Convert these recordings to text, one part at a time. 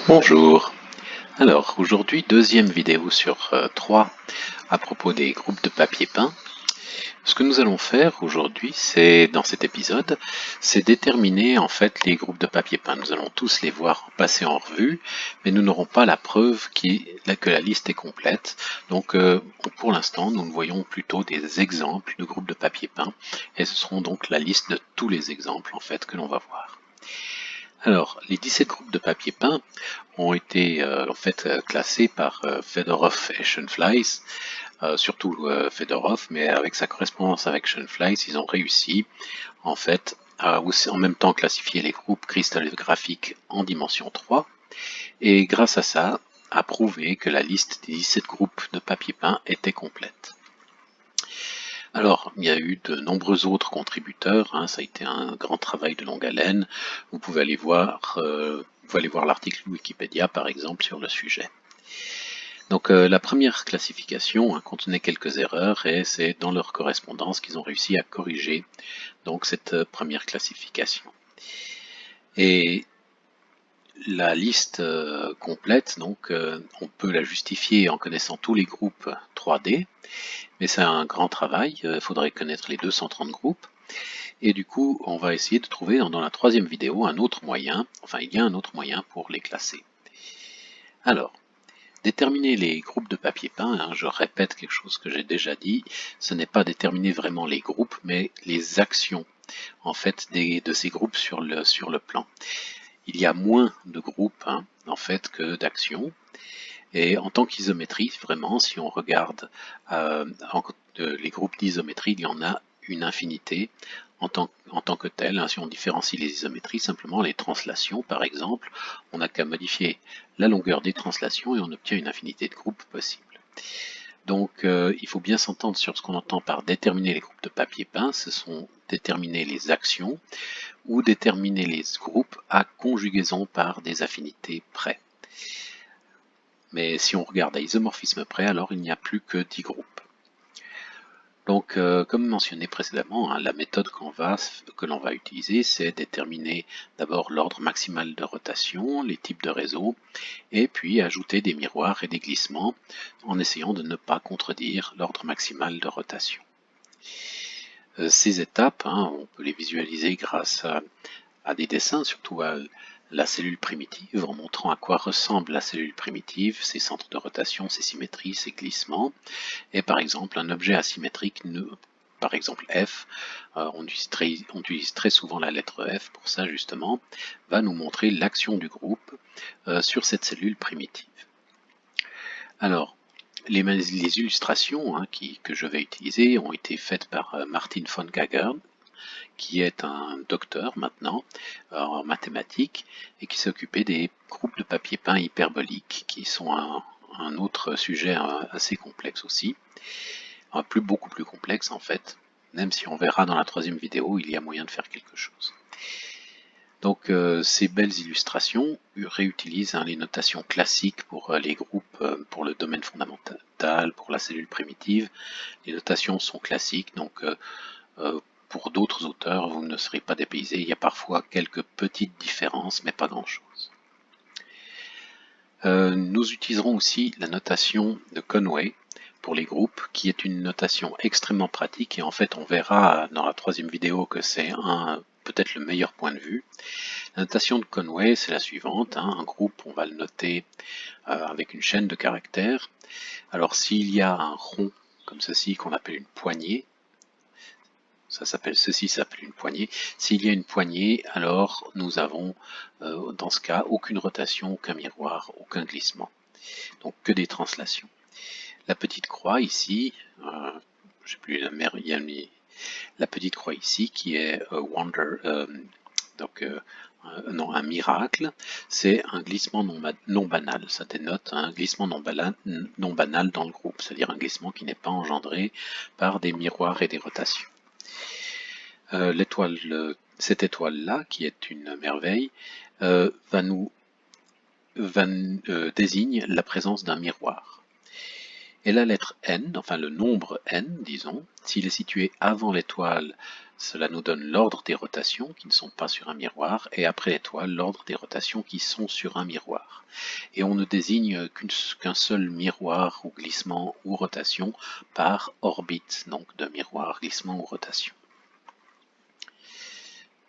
Bonjour. Alors aujourd'hui deuxième vidéo sur 3 à propos des groupes de papier peint. Ce que nous allons faire aujourd'hui, c'est dans cet épisode, c'est déterminer en fait les groupes de papier peint. Nous allons tous les voir passer en revue, mais nous n'aurons pas la preuve que la liste est complète. Donc pour l'instant, nous ne voyons plutôt des exemples de groupes de papier peint, et ce seront donc la liste de tous les exemples en fait que l'on va voir. Alors, les 17 groupes de papier peint ont été classés par Fedorov et Schoenflies, surtout Fedorov, mais avec sa correspondance avec Schoenflies, ils ont réussi en fait à aussi en même temps classifier les groupes cristallographiques en dimension 3, et grâce à ça, à prouver que la liste des 17 groupes de papier peint était complète. Alors, il y a eu de nombreux autres contributeurs, ça a été un grand travail de longue haleine. Vous pouvez aller voir l'article Wikipédia par exemple sur le sujet. Donc la première classification contenait quelques erreurs et c'est dans leur correspondance qu'ils ont réussi à corriger donc cette première classification. Et la liste complète, donc on peut la justifier en connaissant tous les groupes 3D, mais c'est un grand travail, il faudrait connaître les 230 groupes. Et du coup, on va essayer de trouver dans la troisième vidéo un autre moyen, il y a un autre moyen pour les classer. Alors, déterminer les groupes de papier peint, je répète quelque chose que j'ai déjà dit, ce n'est pas déterminer vraiment les groupes, mais les actions en fait de ces groupes sur le plan. Il y a moins de groupes en fait que d'actions. Et en tant qu'isométrie, vraiment, si on regarde les groupes d'isométrie, il y en a une infinité en tant que tel. Si on différencie les isométries, simplement les translations, par exemple, on n'a qu'à modifier la longueur des translations et on obtient une infinité de groupes possibles. Donc il faut bien s'entendre sur ce qu'on entend par déterminer les groupes de papier peint. Ce sont déterminer les actions ou déterminer les groupes à conjugaison par des affinités près. Mais si on regarde à isomorphisme près, alors il n'y a plus que 10 groupes. Donc, comme mentionné précédemment, la méthode que l'on va utiliser, c'est déterminer d'abord l'ordre maximal de rotation, les types de réseaux, et puis ajouter des miroirs et des glissements, en essayant de ne pas contredire l'ordre maximal de rotation. Ces étapes, on peut les visualiser grâce à des dessins, surtout à la cellule primitive, en montrant à quoi ressemble la cellule primitive, ses centres de rotation, ses symétries, ses glissements. Et par exemple, un objet asymétrique, par exemple F, on utilise très souvent la lettre F pour ça justement, va nous montrer l'action du groupe sur cette cellule primitive. Alors, les illustrations que je vais utiliser ont été faites par Martin von Gagern, qui est un docteur maintenant en mathématiques et qui s'est occupé des groupes de papier peint hyperboliques, qui sont un autre sujet assez complexe aussi, beaucoup plus complexe en fait, même si on verra dans la troisième vidéo, il y a moyen de faire quelque chose. Donc ces belles illustrations réutilisent les notations classiques pour les groupes, pour le domaine fondamental, pour la cellule primitive. Les notations sont classiques, donc pour d'autres auteurs, vous ne serez pas dépaysés. Il y a parfois quelques petites différences, mais pas grand-chose. Nous utiliserons aussi la notation de Conway pour les groupes, qui est une notation extrêmement pratique, et en fait on verra dans la troisième vidéo que c'est peut-être le meilleur point de vue. La notation de Conway, c'est la suivante, un groupe, on va le noter avec une chaîne de caractères. Alors s'il y a un rond comme ceci qu'on appelle une poignée, ceci s'appelle une poignée. S'il y a une poignée, alors nous avons dans ce cas aucune rotation, aucun miroir, aucun glissement. Donc que des translations. La petite croix ici, je sais plus la petite croix ici qui est un miracle, c'est un glissement non banal. Ça dénote un glissement non banal dans le groupe, c'est-à-dire un glissement qui n'est pas engendré par des miroirs et des rotations. Cette étoile-là, qui est une merveille, désigne la présence d'un miroir. Et la lettre n, enfin le nombre n, disons, s'il est situé avant l'étoile, cela nous donne l'ordre des rotations qui ne sont pas sur un miroir, et après l'étoile, l'ordre des rotations qui sont sur un miroir. Et on ne désigne qu'un seul miroir ou glissement ou rotation par orbite, donc de miroir, glissement ou rotation.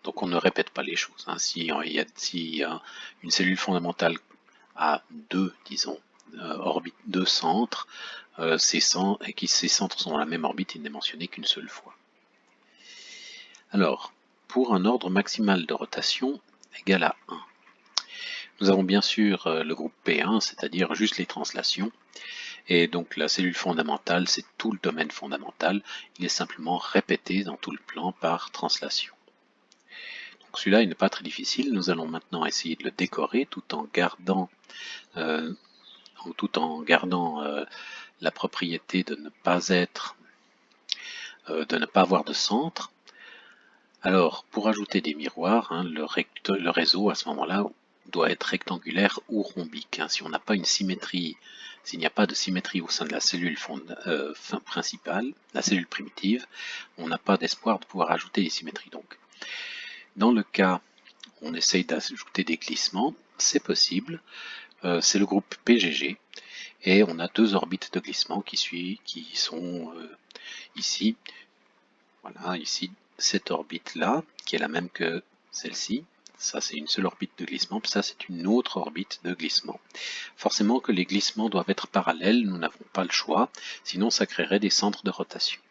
Donc on ne répète pas les choses. Hein. Si une cellule fondamentale a deux, disons, deux centres, ces centres sont dans la même orbite, il n'est mentionné qu'une seule fois. Alors, pour un ordre maximal de rotation égal à 1, nous avons bien sûr le groupe P1, c'est-à-dire juste les translations, et donc la cellule fondamentale, c'est tout le domaine fondamental, il est simplement répété dans tout le plan par translation. Donc celui-là, il n'est pas très difficile, nous allons maintenant essayer de le décorer tout en gardant la propriété de ne pas avoir de centre. Alors, pour ajouter des miroirs, hein, le réseau à ce moment-là doit être rectangulaire ou rhombique. Hein. Si on n'a pas une symétrie, s'il n'y a pas de symétrie au sein de la cellule principale, la cellule primitive, on n'a pas d'espoir de pouvoir ajouter des symétries. Donc, dans le cas où on essaye d'ajouter des glissements, c'est possible. C'est le groupe PGG, et on a deux orbites de glissement qui sont ici. Voilà, ici, cette orbite-là, qui est la même que celle-ci, ça c'est une seule orbite de glissement, puis ça c'est une autre orbite de glissement. Forcément que les glissements doivent être parallèles, nous n'avons pas le choix, sinon ça créerait des centres de rotation.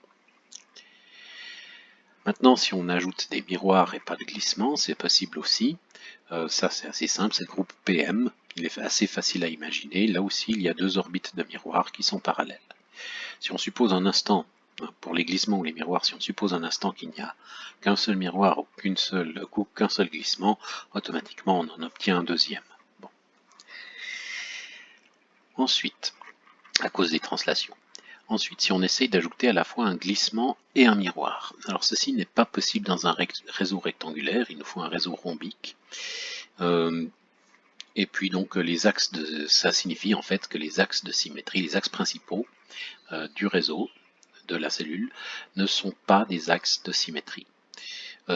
Maintenant, si on ajoute des miroirs et pas de glissement, c'est possible aussi. Ça c'est assez simple, c'est le groupe PM, il est assez facile à imaginer. Là aussi, il y a deux orbites de miroirs qui sont parallèles. Si on suppose un instant, pour les glissements ou les miroirs, si on suppose un instant qu'il n'y a qu'un seul miroir ou qu'un seul glissement, automatiquement on en obtient un deuxième. Bon. Ensuite, à cause des translations. Ensuite, si on essaye d'ajouter à la fois un glissement et un miroir. Alors ceci n'est pas possible dans un réseau rectangulaire, il nous faut un réseau rhombique. Et puis donc ça signifie en fait que les axes de symétrie, les axes principaux du réseau, de la cellule, ne sont pas des axes de symétrie.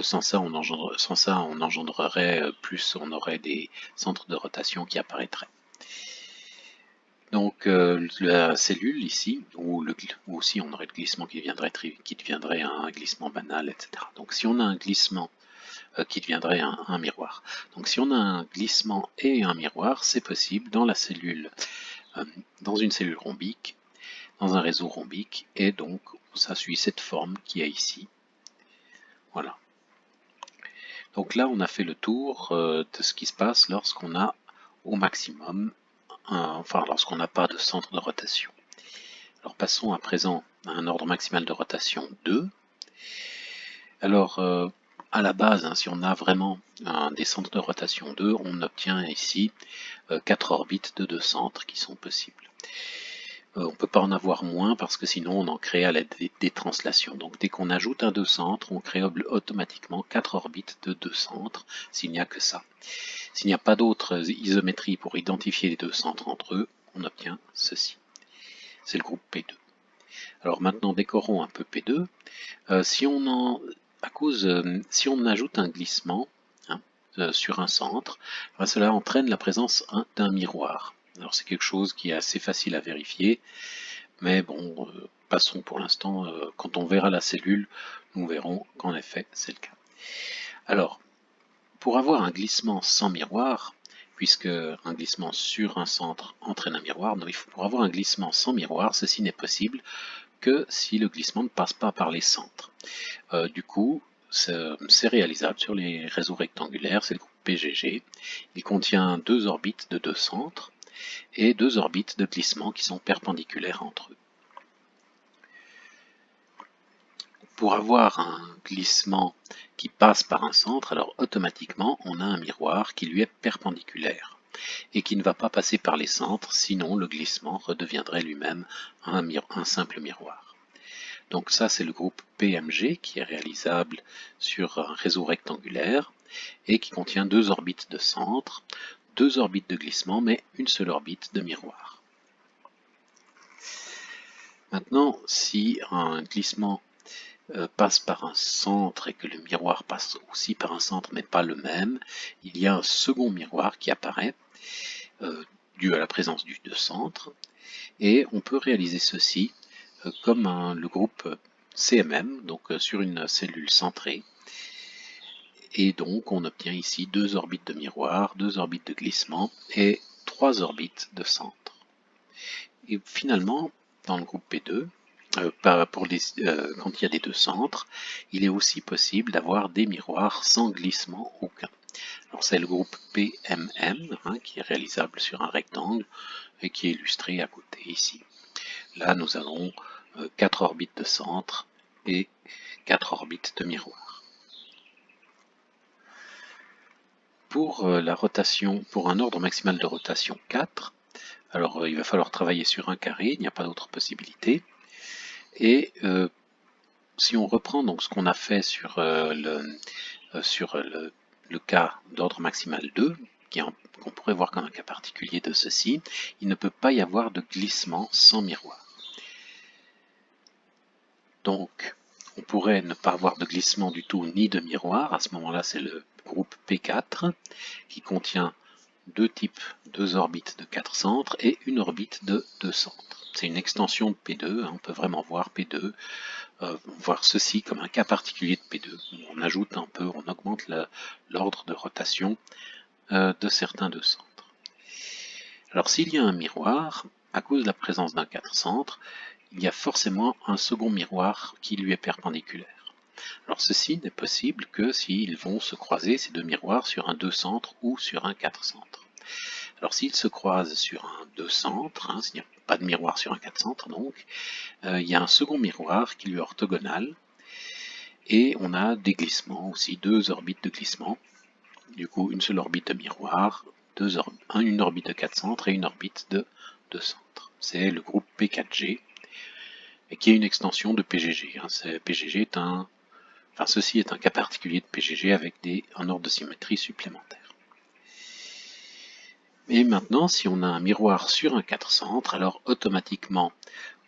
Sans ça, on engendrerait plus, on aurait des centres de rotation qui apparaîtraient. Donc la cellule ici, ou aussi on aurait le glissement qui deviendrait un glissement banal, etc. Donc si on a un glissement qui deviendrait un miroir. Donc si on a un glissement et un miroir, c'est possible dans la cellule, dans une cellule rhombique, dans un réseau rhombique, et donc ça suit cette forme qui est ici. Voilà. Donc là, on a fait le tour de ce qui se passe lorsqu'on a au maximum, lorsqu'on n'a pas de centre de rotation. Alors passons à présent à un ordre maximal de rotation 2. Alors, à la base, hein, si on a vraiment des centres de rotation 2, on obtient ici 4 orbites de 2 centres qui sont possibles. On ne peut pas en avoir moins parce que sinon on en crée à l'aide des translations. Donc dès qu'on ajoute un 2 centres, on crée automatiquement 4 orbites de 2 centres s'il n'y a que ça. S'il n'y a pas d'autres isométries pour identifier les deux centres entre eux, on obtient ceci. C'est le groupe P2. Alors maintenant décorons un peu P2. Si on ajoute un glissement sur un centre, cela entraîne la présence d'un miroir. Alors c'est quelque chose qui est assez facile à vérifier, mais bon, passons pour l'instant, quand on verra la cellule, nous verrons qu'en effet c'est le cas. Alors, pour avoir un glissement sans miroir, puisque un glissement sur un centre entraîne un miroir, pour avoir un glissement sans miroir, ceci n'est possible que si le glissement ne passe pas par les centres. Du coup, c'est réalisable sur les réseaux rectangulaires, c'est le groupe PGG. Il contient deux orbites de deux centres et deux orbites de glissement qui sont perpendiculaires entre eux. Pour avoir un glissement qui passe par un centre, alors automatiquement on a un miroir qui lui est perpendiculaire et qui ne va pas passer par les centres, sinon le glissement redeviendrait lui-même un simple miroir. Donc ça c'est le groupe PMG qui est réalisable sur un réseau rectangulaire et qui contient deux orbites de centre, deux orbites de glissement, mais une seule orbite de miroir. Maintenant, si un glissement passe par un centre et que le miroir passe aussi par un centre mais pas le même, il y a un second miroir qui apparaît dû à la présence du deux centres, et on peut réaliser ceci comme le groupe CMM, donc sur une cellule centrée, et donc on obtient ici deux orbites de miroir, deux orbites de glissement et trois orbites de centre. Et finalement, dans le groupe P2, quand il y a des deux centres, il est aussi possible d'avoir des miroirs sans glissement aucun. Alors c'est le groupe PMM qui est réalisable sur un rectangle et qui est illustré à côté ici. Là nous avons 4 orbites de centre et 4 orbites de miroir. Pour la rotation, pour un ordre maximal de rotation 4, alors il va falloir travailler sur un carré, il n'y a pas d'autre possibilité. Et si on reprend donc ce qu'on a fait sur le cas d'ordre maximal 2, qu'on pourrait voir comme un cas particulier de ceci, il ne peut pas y avoir de glissement sans miroir. Donc, on pourrait ne pas avoir de glissement du tout ni de miroir. À ce moment-là, c'est le groupe P4 qui contient deux orbites de 4 centres et une orbite de 2 centres. C'est une extension de P2, on peut vraiment voir P2, voir ceci comme un cas particulier de P2. On ajoute un peu, on augmente l'ordre de rotation de certains deux centres. Alors s'il y a un miroir, à cause de la présence d'un 4 centres, il y a forcément un second miroir qui lui est perpendiculaire. Alors ceci n'est possible que s'ils vont se croiser, ces deux miroirs, sur un 2 centres ou sur un 4 centres. Alors s'ils se croisent sur un 2 centres, s'il n'y a pas de miroir sur un 4 centres donc, il y a un second miroir qui lui est orthogonal, et on a des glissements aussi, deux orbites de glissement, du coup une seule orbite de miroir, une orbite de 4 centres et une orbite de 2 centres. C'est le groupe P4G, et qui est une extension de PGG. PGG ceci est un cas particulier de PGG avec un ordre de symétrie supplémentaire. Et maintenant, si on a un miroir sur un 4 centres, alors automatiquement,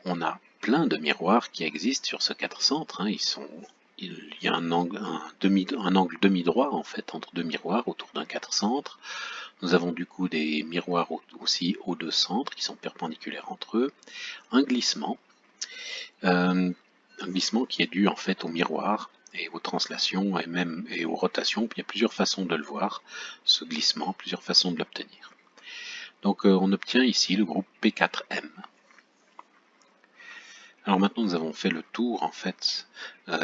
on a plein de miroirs qui existent sur ce 4 centres. Il y a un angle demi-droit en fait entre deux miroirs autour d'un 4 centres. Nous avons du coup des miroirs aussi aux deux centres qui sont perpendiculaires entre eux. Un glissement qui est dû en fait au miroir et aux translations et aux rotations. Il y a plusieurs façons de le voir, ce glissement, plusieurs façons de l'obtenir. Donc on obtient ici le groupe P4M. Alors maintenant nous avons fait le tour en fait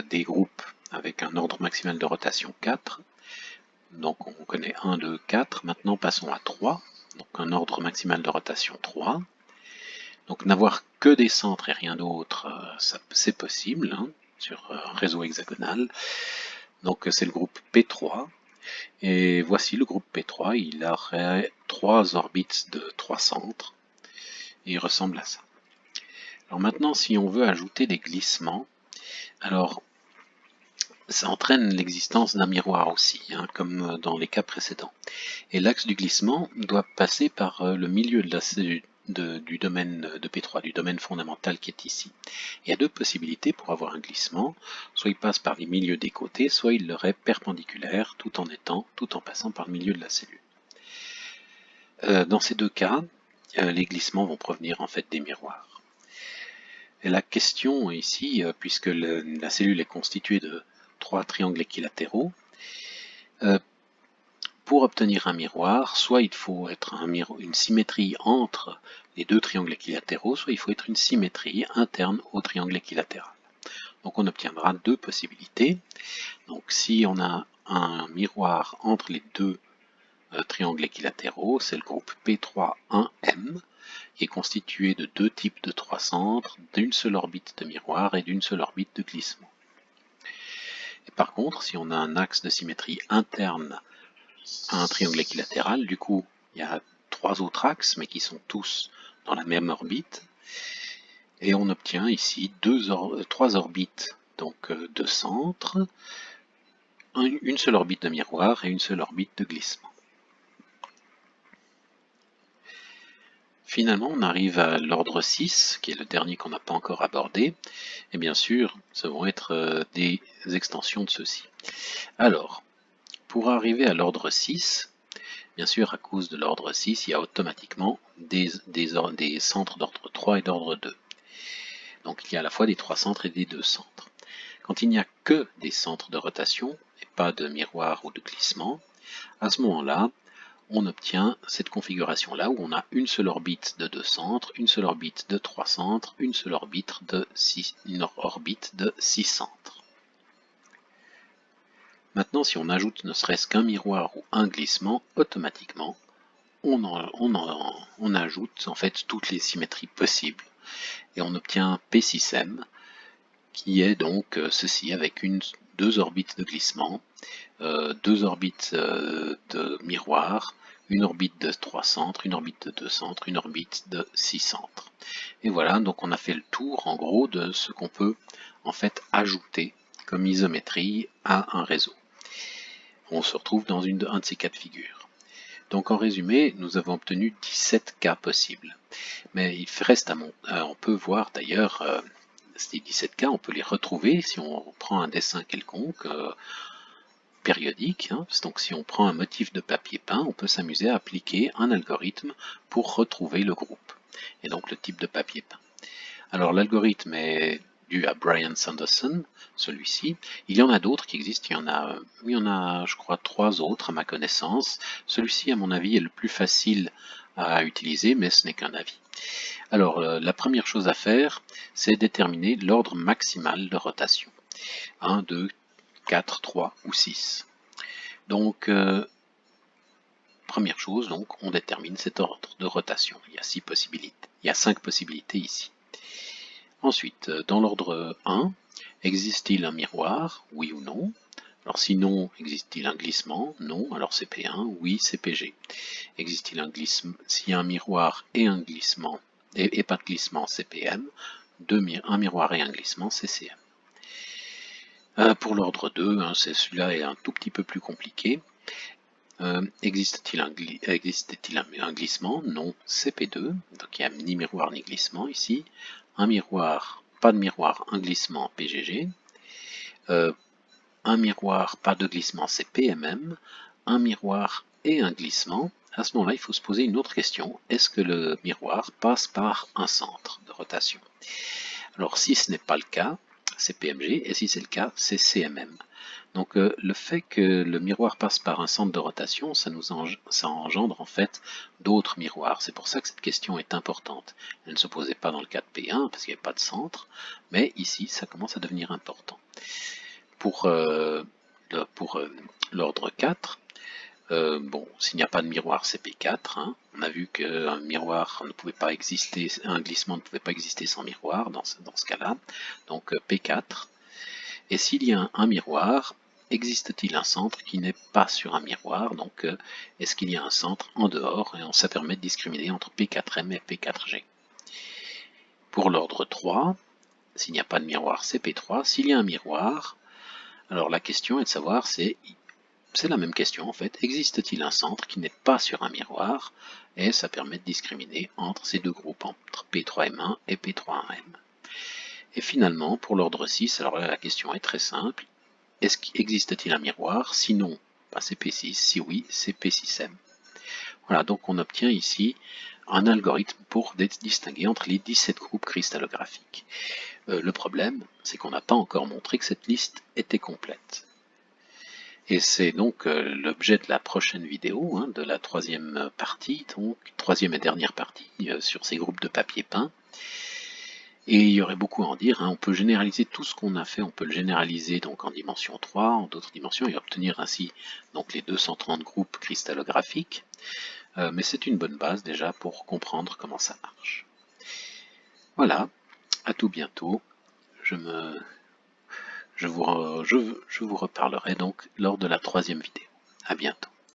des groupes avec un ordre maximal de rotation 4. Donc on connaît 1, 2, 4. Maintenant passons à 3. Donc un ordre maximal de rotation 3. Donc n'avoir que des centres et rien d'autre, c'est possible sur un réseau hexagonal. Donc c'est le groupe P3. Et voici le groupe P3, il aurait 3 orbites de 3 centres. Et il ressemble à ça. Alors maintenant, si on veut ajouter des glissements, alors ça entraîne l'existence d'un miroir aussi, comme dans les cas précédents. Et l'axe du glissement doit passer par le milieu du domaine de P3, du domaine fondamental qui est ici. Il y a deux possibilités pour avoir un glissement, soit il passe par les milieux des côtés, soit il leur est perpendiculaire tout en passant par le milieu de la cellule. Dans ces deux cas, les glissements vont provenir en fait des miroirs. Et la question ici, puisque la cellule est constituée de 3 triangles équilatéraux, pour obtenir un miroir, soit il faut être une symétrie entre les deux triangles équilatéraux, soit il faut être une symétrie interne au triangle équilatéral. Donc on obtiendra deux possibilités. Donc si on a un miroir entre les deux triangles équilatéraux, c'est le groupe P3-1M, qui est constitué de deux types de 3 centres, d'une seule orbite de miroir et d'une seule orbite de glissement. Et par contre, si on a un axe de symétrie interne à un triangle équilatéral, du coup, il y a 3 autres axes, mais qui sont tous dans la même orbite, et on obtient ici 3 orbites donc de centre, une seule orbite de miroir et une seule orbite de glissement. Finalement, on arrive à l'ordre 6, qui est le dernier qu'on n'a pas encore abordé, et bien sûr, ça vont être des extensions de ceci. Alors, pour arriver à l'ordre 6, bien sûr, à cause de l'ordre 6, il y a automatiquement des centres d'ordre 3 et d'ordre 2. Donc il y a à la fois des 3 centres et des 2 centres. Quand il n'y a que des centres de rotation, et pas de miroir ou de glissement, à ce moment-là, on obtient cette configuration-là où on a une seule orbite de 2 centres, une seule orbite de 3 centres, une seule orbite de 6 centres. Maintenant, si on ajoute ne serait-ce qu'un miroir ou un glissement, automatiquement, on ajoute en fait toutes les symétries possibles. Et on obtient P6M, qui est donc ceci avec deux orbites de glissement, deux orbites de miroir, une orbite de 3 centres, une orbite de 2 centres, une orbite de 6 centres. Et voilà, donc on a fait le tour en gros de ce qu'on peut en fait ajouter comme isométrie à un réseau. On se retrouve dans un de ces cas de figure. Donc en résumé, nous avons obtenu 17 cas possibles. Mais il reste on peut voir d'ailleurs ces 17 cas, on peut les retrouver si on prend un dessin quelconque, périodique. Donc si on prend un motif de papier peint, on peut s'amuser à appliquer un algorithme pour retrouver le groupe, et donc le type de papier peint. Alors l'algorithme est dû à Brian Sanderson, celui-ci. Il y en a d'autres qui existent, il y en a je crois 3 autres à ma connaissance. Celui-ci à mon avis est le plus facile à utiliser, mais ce n'est qu'un avis. Alors la première chose à faire, c'est déterminer l'ordre maximal de rotation. 1, 2, 4, 3 ou 6. Donc, première chose, donc, on détermine cet ordre de rotation. Il y a 6 possibilités. Il y a 5 possibilités ici. Ensuite, dans l'ordre 1, existe-t-il un miroir? Oui ou non? Alors si non, existe-t-il un glissement? Non, alors c'est P1, oui, c'est PG. Existe-t-il un glissement? S'il y a un miroir et un glissement, et pas de glissement, c'est PM. Un miroir et un glissement, c'est CM. Pour l'ordre 2, celui-là est un tout petit peu plus compliqué. Existe-t-il un glissement? Non, c'est P2, donc il n'y a ni miroir ni glissement ici. Un miroir, pas de miroir, un glissement, PGG. Un miroir, pas de glissement, c'est PMM. Un miroir et un glissement. À ce moment-là, il faut se poser une autre question. Est-ce que le miroir passe par un centre de rotation? Alors si ce n'est pas le cas, c'est PMG, et si c'est le cas, c'est CMM. Donc le fait que le miroir passe par un centre de rotation, ça engendre en fait d'autres miroirs. C'est pour ça que cette question est importante. Elle ne se posait pas dans le cas de P1 parce qu'il n'y avait pas de centre, mais ici ça commence à devenir important. Pour l'ordre 4, bon, s'il n'y a pas de miroir, c'est P4. On a vu qu'un miroir ne pouvait pas exister, un glissement ne pouvait pas exister sans miroir dans ce cas-là. Donc P4. Et s'il y a un miroir, existe-t-il un centre qui n'est pas sur un miroir? Donc est-ce qu'il y a un centre en dehors? Et ça permet de discriminer entre P4M et P4G. Pour l'ordre 3, s'il n'y a pas de miroir, c'est P3. S'il y a un miroir, alors la question est de savoir, c'est la même question en fait, existe-t-il un centre qui n'est pas sur un miroir? Et ça permet de discriminer entre ces deux groupes, entre P3M1 et P3M. Et finalement, pour l'ordre 6, alors là la question est très simple, existe-t-il un miroir? Sinon, c'est P6, si oui, c'est P6M. Voilà, donc on obtient ici un algorithme pour distinguer entre les 17 groupes cristallographiques. Le problème, c'est qu'on n'a pas encore montré que cette liste était complète. Et c'est donc l'objet de la prochaine vidéo, de la troisième partie, donc troisième et dernière partie sur ces groupes de papier peint. Et il y aurait beaucoup à en dire, on peut généraliser tout ce qu'on a fait, on peut le généraliser donc en dimension 3, en d'autres dimensions, et obtenir ainsi donc les 230 groupes cristallographiques. Mais c'est une bonne base déjà pour comprendre comment ça marche. Voilà, à tout bientôt. Je vous reparlerai donc lors de la troisième vidéo. À bientôt.